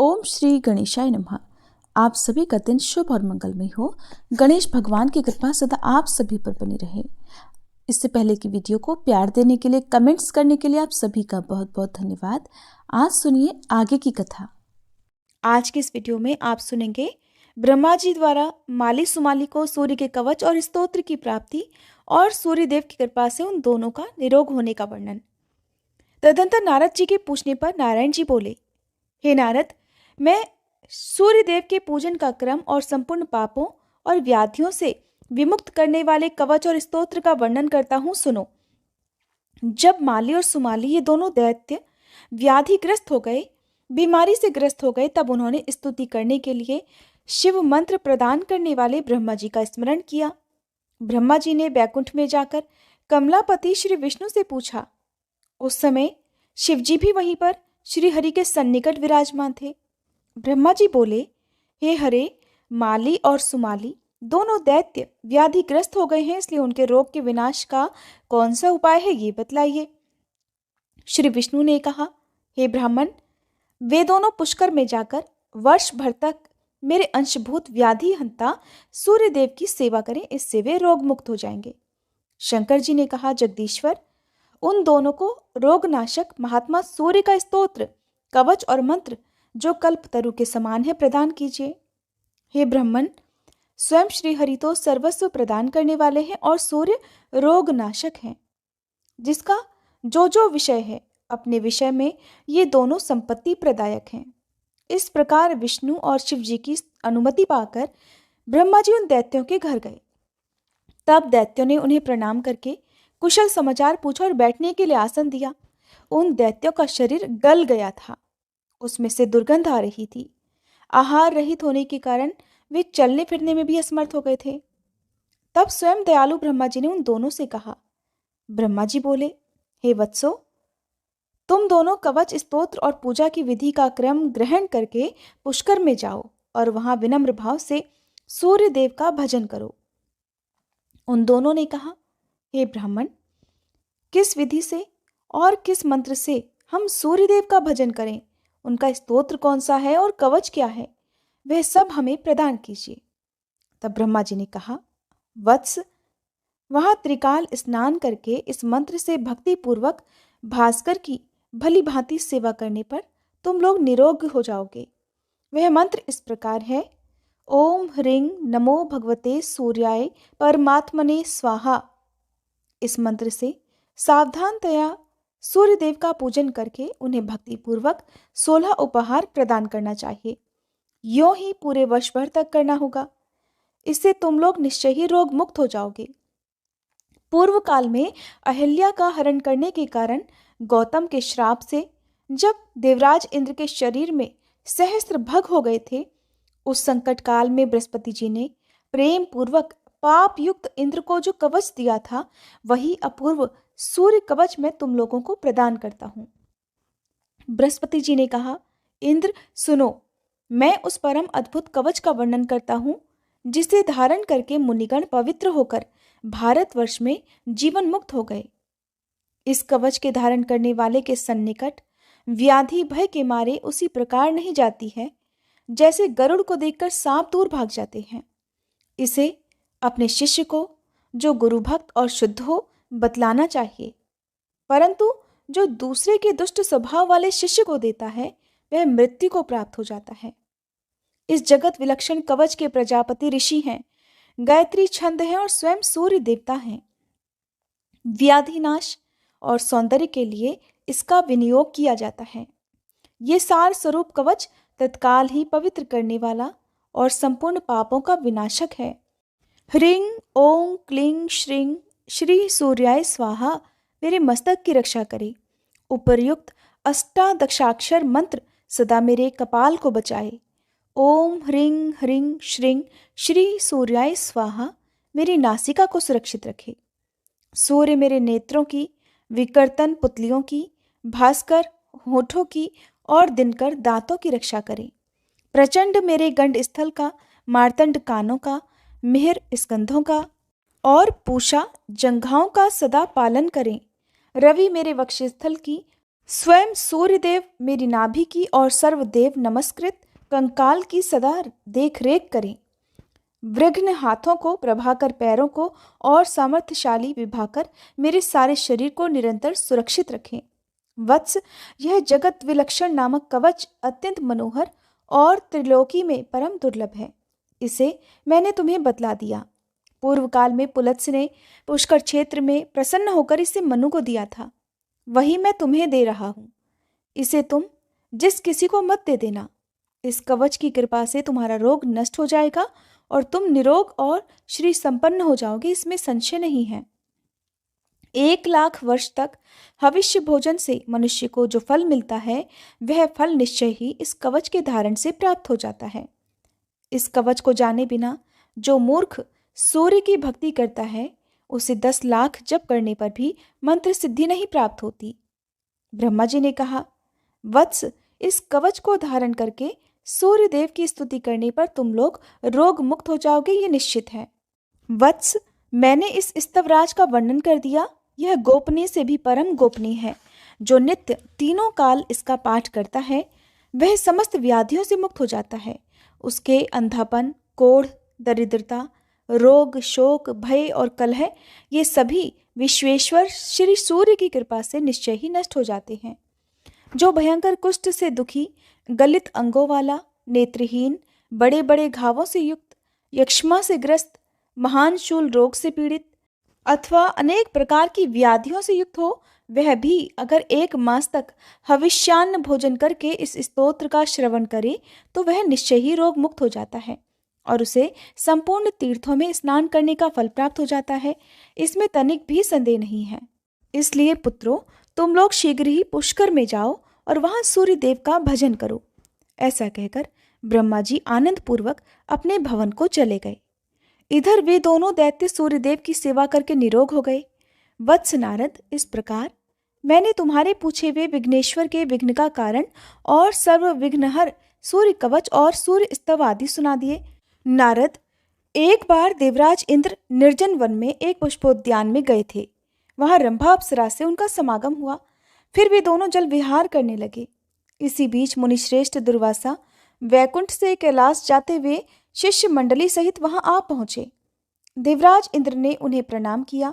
ओम श्री गणेशाय नमः। आप सभी का दिन शुभ और मंगलमय हो। गणेश भगवान की कृपा सदा आप सभी पर बनी रहे। इससे पहले की वीडियो को प्यार देने के लिए, कमेंट्स करने के लिए आप सभी का बहुत बहुत धन्यवाद। आज सुनिए आगे की कथा। आज की इस वीडियो में आप सुनेंगे ब्रह्मा जी द्वारा माली सुमाली को सूर्य के कवच और स्तोत्र की प्राप्ति और सूर्य देव की कृपा से उन दोनों का निरोग होने का वर्णन। तदंतर नारद जी के पूछने पर नारायण जी बोले, हे नारद, मैं सूर्य देव के पूजन का क्रम और संपूर्ण पापों और व्याधियों से विमुक्त करने वाले कवच और स्तोत्र का वर्णन करता हूँ, सुनो। जब माली और सुमाली ये दोनों दैत्य व्याधिग्रस्त हो गए, बीमारी से ग्रस्त हो गए, तब उन्होंने स्तुति करने के लिए शिव मंत्र प्रदान करने वाले ब्रह्मा जी का स्मरण किया। ब्रह्मा जी ने बैकुंठ में जाकर कमलापति श्री विष्णु से पूछा। उस समय शिवजी भी वहीं पर श्री हरि के सन्निकट विराजमान थे। ब्रह्मा जी बोले, हे हरे, माली और सुमाली दोनों दैत्य व्याधिग्रस्त हो गए हैं, इसलिए उनके रोग के विनाश का कौन सा उपाय है ये बतलाइए। श्री विष्णु ने कहा, हे ब्राह्मण, वे दोनों पुष्कर में जाकर वर्ष भर तक मेरे अंशभूत व्याधि हंता सूर्य देव की सेवा करें, इससे वे रोग मुक्त हो जाएंगे। शंकर जी ने कहा, जगदीश्वर, उन दोनों को रोगनाशक महात्मा सूर्य का स्तोत्र, कवच और मंत्र जो कल्पतरु के समान है प्रदान कीजिए। हे ब्राह्मण, स्वयं श्री हरि तो सर्वस्व प्रदान करने वाले हैं और सूर्य रोगनाशक हैं, जिसका जो जो विषय है अपने विषय में ये दोनों संपत्ति प्रदायक हैं। इस प्रकार विष्णु और शिव जी की अनुमति पाकर ब्रह्मा जी उन दैत्यों के घर गए। तब दैत्यों ने उन्हें प्रणाम करके कुशल समाचार पूछा और बैठने के लिए आसन दिया। उन दैत्यों का शरीर गल गया था, उसमें से दुर्गंध आ रही थी। आहार रहित होने के कारण वे चलने फिरने में भी असमर्थ हो गए थे। तब स्वयं दयालु ब्रह्मा जी ने उन दोनों से कहा। ब्रह्मा जी बोले, हे वत्सो, तुम दोनों कवच, स्तोत्र और पूजा की विधि का क्रम ग्रहण करके पुष्कर में जाओ और वहां विनम्र भाव से सूर्य देव का भजन करो। उन दोनों ने कहा, हे ब्राह्मण, किस विधि से और किस मंत्र से हम सूर्य देव का भजन करें? उनका स्तोत्र कौन सा है और कवच क्या है? वह सब हमें प्रदान कीजिए। तब ब्रह्मा जी ने कहा, वत्स, वहां त्रिकाल स्नान करके इस मंत्र से भक्ति पूर्वक भास्कर की भली भांति सेवा करने पर तुम लोग निरोग हो जाओगे। वह मंत्र इस प्रकार है, ओम ह्रीं नमो भगवते सूर्याय परमात्मने स्वाहा। इस मंत्र से सावधानतया सूर्य देव का पूजन करके उन्हें भक्ति पूर्वक 16 उपहार प्रदान करना चाहिए। यों ही पूरे वर्ष भर तक करना होगा। इससे तुम लोग निश्चय ही रोग मुक्त हो जाओगे। पूर्व काल में अहिल्या का हरण करने के कारण गौतम के श्राप से जब देवराज इंद्र के शरीर में सहस्त्र भग हो गए थे, उस संकट काल में बृहस्पति जी ने प्रेम पूर्वक पाप युक्त इंद्र को जो कवच दिया था, वही अपूर्व सूर्य कवच मैं तुम लोगों को प्रदान करता हूं। बृहस्पति जी ने कहा, इंद्र सुनो, मैं उस परम अद्भुत कवच का वर्णन करता हूं, जिसे धारण करके मुनिगण पवित्र होकर भारतवर्ष में जीवन मुक्त हो गए। इस कवच के धारण करने वाले के सन्निकट व्याधि भय के मारे उसी प्रकार नहीं जाती है जैसे गरुड़ को देखकर सांप दूर भाग जाते हैं। इसे अपने शिष्य को, जो गुरु भक्त और शुद्ध हो, बतलाना चाहिए, परंतु जो दूसरे के दुष्ट स्वभाव वाले शिष्य को देता है, वह मृत्यु को प्राप्त हो जाता है। इस जगत विलक्षण कवच के प्रजापति ऋषि हैं, गायत्री छंद है और स्वयं सूर्य देवता हैं। व्याधिनाश और सौंदर्य के लिए इसका विनियोग किया जाता है। ये सार स्वरूप कवच तत्काल ही पवित्र करने वाला और संपूर्ण पापों का विनाशक है। ह्रीं ओं क्लीं श्रीं श्री सूर्याय स्वाहा मेरे मस्तक की रक्षा करे। उपर्युक्त अष्टादशाक्षर मंत्र सदा मेरे कपाल को बचाए। ओम ह्रीं ह्रीं श्रीं श्री सूर्याय स्वाहा मेरी नासिका को सुरक्षित रखे। सूर्य मेरे नेत्रों की, विकर्तन पुतलियों की, भास्कर होठों की और दिनकर दांतों की रक्षा करें। प्रचंड मेरे गंड स्थल का, मार्तंड कानों का, मिहिर स्कंधों का और पूषा जंघाओं का सदा पालन करें। रवि मेरे वक्षस्थल की, स्वयं सूर्यदेव मेरी नाभि की और सर्वदेव नमस्कृत कंकाल की सदा देख रेख करें। विघ्न हाथों को, प्रभाकर पैरों को और सामर्थ्यशाली विभाकर मेरे सारे शरीर को निरंतर सुरक्षित रखें। वत्स, यह जगत विलक्षण नामक कवच अत्यंत मनोहर और त्रिलोकी में परम दुर्लभ है। इसे मैंने तुम्हें बतला दिया। पूर्व काल में पुलत्स्य ने पुष्कर क्षेत्र में प्रसन्न होकर इसे मनु को दिया था, वही मैं तुम्हें दे रहा हूं। इसे तुम जिस किसी को मत दे देना। इस कवच की कृपा से तुम्हारा रोग नष्ट हो जाएगा और तुम निरोग और श्री संपन्न हो जाओगे, इसमें संशय नहीं है। 1,00,000 वर्ष तक हविष्य भोजन से मनुष्य को जो फल मिलता है, वह फल निश्चय ही इस कवच के धारण से प्राप्त हो जाता है। इस कवच को जाने बिना जो मूर्ख सूर्य की भक्ति करता है, उसे 10 लाख जप करने पर भी मंत्र सिद्धि नहीं प्राप्त होती। ब्रह्मा जी ने कहा, वत्स, इस कवच को धारण करके सूर्य देव की स्तुति करने पर तुम लोग रोग मुक्त हो जाओगे, ये निश्चित है। वत्स, मैंने इस स्तवराज का वर्णन कर दिया। यह गोपनीय से भी परम गोपनीय है। जो नित्य तीनों काल इसका पाठ करता है, वह समस्त व्याधियों से मुक्त हो जाता है। उसके अंधापन, कोढ़, दरिद्रता, रोग, शोक, भय और कलह, ये सभी विश्वेश्वर श्री सूर्य की कृपा से निश्चय ही नष्ट हो जाते हैं। जो भयंकर कुष्ठ से दुखी, गलित अंगों वाला, नेत्रहीन, बड़े बड़े घावों से युक्त, यक्ष्मा से ग्रस्त, महान शूल रोग से पीड़ित अथवा अनेक प्रकार की व्याधियों से युक्त हो, वह भी अगर 1 मास तक हविष्यान्न भोजन करके इस स्तोत्र का श्रवण करे, तो वह निश्चय ही रोग मुक्त हो जाता है और उसे संपूर्ण तीर्थों में स्नान करने का फल प्राप्त हो जाता है। इसमें तनिक भी संदेह नहीं है। इसलिए पुत्रों, तुम लोग शीघ्र ही पुष्कर में जाओ और वहां सूर्य देव का भजन करो। ऐसा कहकर ब्रह्मा जी आनंद पूर्वक अपने भवन को चले गए। इधर वे दोनों दैत्य सूर्यदेव की सेवा करके निरोग हो गए। वत्स नारद, इस प्रकार मैंने तुम्हारे पूछे हुए विघ्नेश्वर के विघ्न का कारण और सर्व विघ्नहर सूर्य कवच और सूर्य स्तव आदि सुना दिए। नारद, एक बार देवराज इंद्र निर्जन वन में एक पुष्पोद्यान में गए थे। वहां रंभा अप्सरा से उनका समागम हुआ। फिर वे दोनों जल विहार करने लगे। इसी बीच मुनिश्रेष्ठ दुर्वासा वैकुंठ से कैलाश जाते हुए शिष्य मंडली सहित वहां आ पहुंचे। देवराज इंद्र ने उन्हें प्रणाम किया।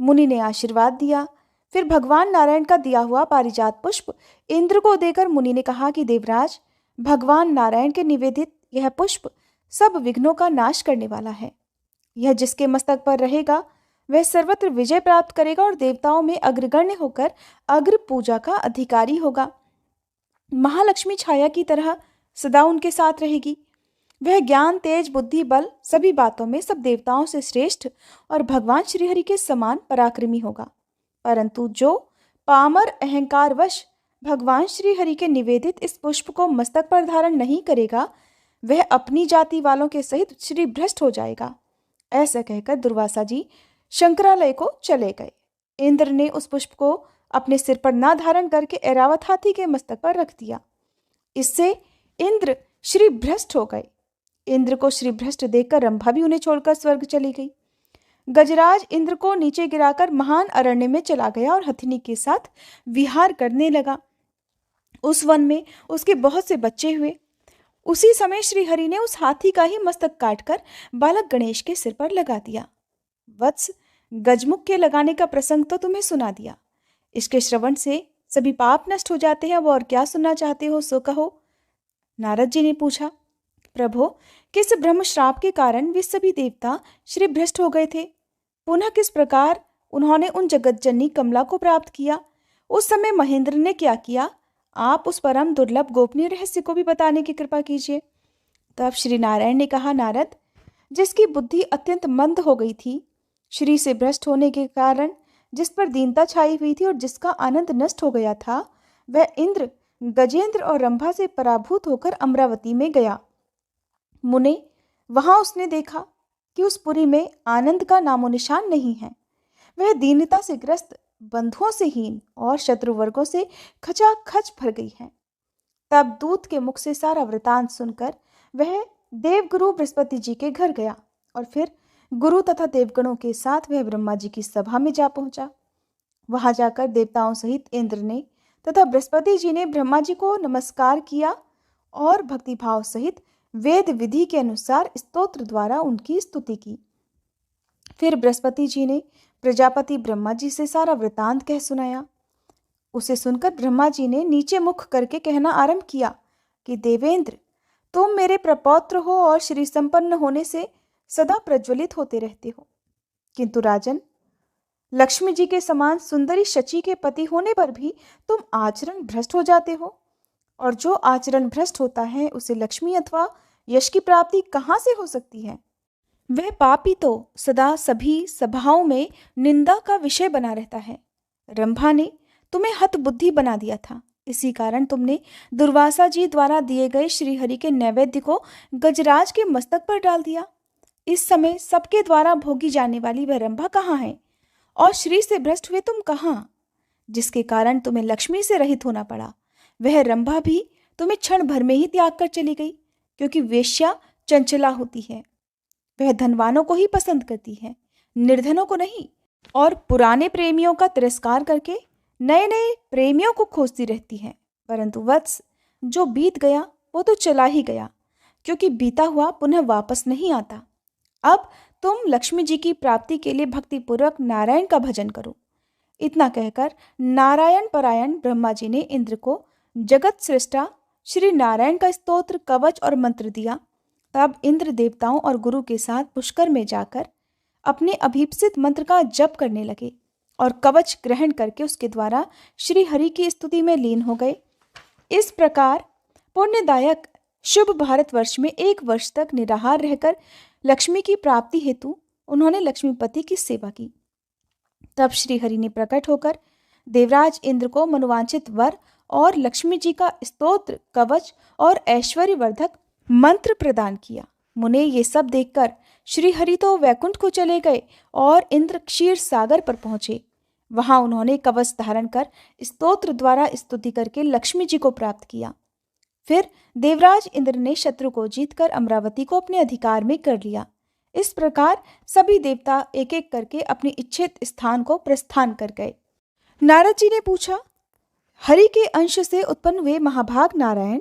मुनि ने आशीर्वाद दिया। फिर भगवान नारायण का दिया हुआ पारिजात पुष्प इंद्र को देकर मुनि ने कहा कि देवराज, भगवान नारायण के निवेदित यह पुष्प सब विघ्नों का नाश करने वाला है। यह जिसके मस्तक पर रहेगा, वह सर्वत्र विजय प्राप्त करेगा और देवताओं में अग्रगण्य होकर अग्र पूजा का अधिकारी होगा। महालक्ष्मी छाया की तरह सदा उनके साथ रहेगी। वह ज्ञान, तेज, बुद्धि, बल सभी बातों में सब देवताओं से श्रेष्ठ और भगवान श्रीहरि के समान पराक्रमी होगा। परंतु जो पामर अहंकारवश भगवान श्रीहरि के निवेदित इस पुष्प को मस्तक पर धारण नहीं करेगा, वह अपनी जाति वालों के सहित श्री भ्रष्ट हो जाएगा। ऐसा कहकर दुर्वासा जी शंकरालय को चले गए। इंद्र ने उस पुष्प को अपने सिर पर ना धारण करके ऐरावत हाथी के मस्तक पर रख दिया। इससे इंद्र श्री भ्रष्ट हो गए। इंद्र को श्री भ्रष्ट देखकर रंभा भी उन्हें छोड़कर स्वर्ग चली गई। गजराज इंद्र को नीचे गिराकर महान अरण्य में चला गया और हथिनी के साथ विहार करने लगा। उस वन में उसके बहुत से बच्चे हुए। उसी समय श्री हरि ने उस हाथी का ही मस्तक काटकर बालक गणेश के सिर पर लगा दिया। वत्स, गजमुख के लगाने का प्रसंग तो तुम्हें सुना दिया। इसके श्रवण से सभी पाप नष्ट हो जाते हैं। अब और क्या सुनना चाहते हो सो कहो। नारद जी ने पूछा, प्रभो, किस ब्रह्म श्राप के कारण वे सभी देवता श्री भ्रष्ट हो गए थे? पुनः किस प्रकार उन्होंने उन जगतजननी कमला को प्राप्त किया? उस समय महेंद्र ने क्या किया? आप उस परम दुर्लभ गोपनीय रहस्य को भी बताने की कृपा कीजिए। तब श्री नारायण ने कहा, नारद, जिसकी बुद्धि अत्यंत मंद हो गई थी, श्री से भ्रष्ट होने के कारण जिस पर दीनता छाई हुई थी और जिसका आनंद नष्ट हो गया था, वह इंद्र, गजेंद्र और रंभा से पराभूत होकर अमरावती में गया। मुने, वहां उसने देखा कि उस पुरी में आनंद का नामो निशान नहीं है। वह दीनता से ग्रस्त, बंधुओं से हीन और शत्रु वर्गों से खचाखच भर गई है। तब दूत के मुख से सारा वृतांत सुनकर वह देवगुरु बृहस्पति जी के घर गया और फिर गुरु तथा देवगणों के साथ वह ब्रह्मा जी की सभा में जा पहुंचा। वहां जाकर देवताओं सहित इंद्र ने तथा बृहस्पति जी ने ब्रह्मा जी को नमस्कार किया और भक्तिभाव सहित वेद विधि के अनुसार स्तोत्र द्वारा उनकी स्तुति की। फिर बृहस्पति जी ने प्रजापति ब्रह्मा जी से सारा वृतांत कह सुनाया। उसे सुनकर ब्रह्मा जी ने नीचे मुख करके कहना आरंभ किया कि देवेंद्र, तुम मेरे प्रपौत्र हो और श्री संपन्न होने से सदा प्रज्वलित होते रहते हो, किंतु राजन, लक्ष्मी जी के समान सुंदरी शची के पति होने पर भी तुम आचरण भ्रष्ट हो जाते हो, और जो आचरण भ्रष्ट होता है उसे लक्ष्मी अथवा यश की प्राप्ति कहाँ से हो सकती है। वह पापी तो सदा सभी सभाओं में निंदा का विषय बना रहता है। रंभा ने तुम्हें हतबुद्धि बना दिया था, इसी कारण तुमने दुर्वासा जी द्वारा दिए गए श्रीहरि के नैवेद्य को गजराज के मस्तक पर डाल दिया। इस समय सबके द्वारा भोगी जाने वाली वह रंभा कहाँ है, और श्री से भ्रष्ट हुए तुम कहाँ, जिसके कारण तुम्हें लक्ष्मी से रहित होना पड़ा। वह रंभा भी तुम्हें क्षण भर में ही त्याग कर चली गई, क्योंकि वेश्या चंचला होती है। वह धनवानों को ही पसंद करती है, निर्धनों को नहीं, और पुराने प्रेमियों का तिरस्कार करके नए नए प्रेमियों को खोजती रहती है। परंतु वत्स, जो बीत गया वो तो चला ही गया, क्योंकि बीता हुआ पुनः वापस नहीं आता। अब तुम लक्ष्मी जी की प्राप्ति के लिए भक्तिपूर्वक नारायण का भजन करो। इतना कहकर नारायण परायण ब्रह्मा जी ने इंद्र को जगत सृष्टा श्री नारायण का स्तोत्र, कवच और मंत्र दिया। तब इंद्र देवताओं और गुरु के साथ पुष्कर में जाकर अपने अभीप्सित मंत्र का जप करने लगे और कवच ग्रहण करके उसके द्वारा श्री हरि की स्तुति में लीन हो गए। इस प्रकार पुण्यदायक शुभ भारतवर्ष में 1 वर्ष तक निराहार रहकर लक्ष्मी की प्राप्ति हेतु उन्होंने लक्ष्मीपति की सेवा की। तब श्री हरि ने प्रकट होकर देवराज इंद्र को मनोवांछित वर और लक्ष्मी जी का स्तोत्र, कवच और ऐश्वर्यवर्धक मंत्र प्रदान किया। मुने ये सब देखकर श्री हरि तो वैकुंठ को चले गए और इंद्र क्षीर सागर पर पहुंचे। वहां उन्होंने कवच धारण कर स्तोत्र द्वारा स्तुति करके लक्ष्मी जी को प्राप्त किया। फिर देवराज इंद्र ने शत्रु को जीतकर अमरावती को अपने अधिकार में कर लिया। इस प्रकार सभी देवता एक एक करके अपनी इच्छित स्थान को प्रस्थान कर गए। नारद जी ने पूछा, हरि के अंश से उत्पन्न हुए महाभाग नारायण,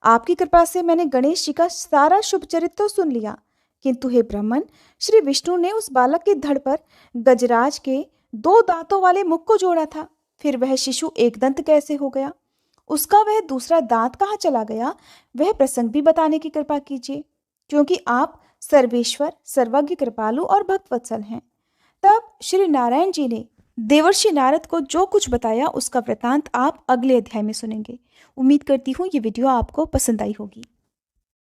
आपकी कृपा से मैंने गणेश जी का सारा शुभ चरित्र तो सुन लिया, किंतु हे ब्राह्मण, श्री विष्णु ने उस बालक की धड़ पर गजराज के 2 दांतों वाले मुख को जोड़ा था। फिर वह शिशु एक दंत कैसे हो गया, उसका वह दूसरा दांत कहाँ चला गया, वह प्रसंग भी बताने की कृपा कीजिए, क्योंकि आप सर्वेश्वर, सर्वज्ञ, कृपालु और भक्तवत्सल हैं। तब श्री नारायण जी ने देवर्षि नारद को जो कुछ बताया उसका वृतांत आप अगले अध्याय में सुनेंगे। उम्मीद करती हूँ ये वीडियो आपको पसंद आई होगी।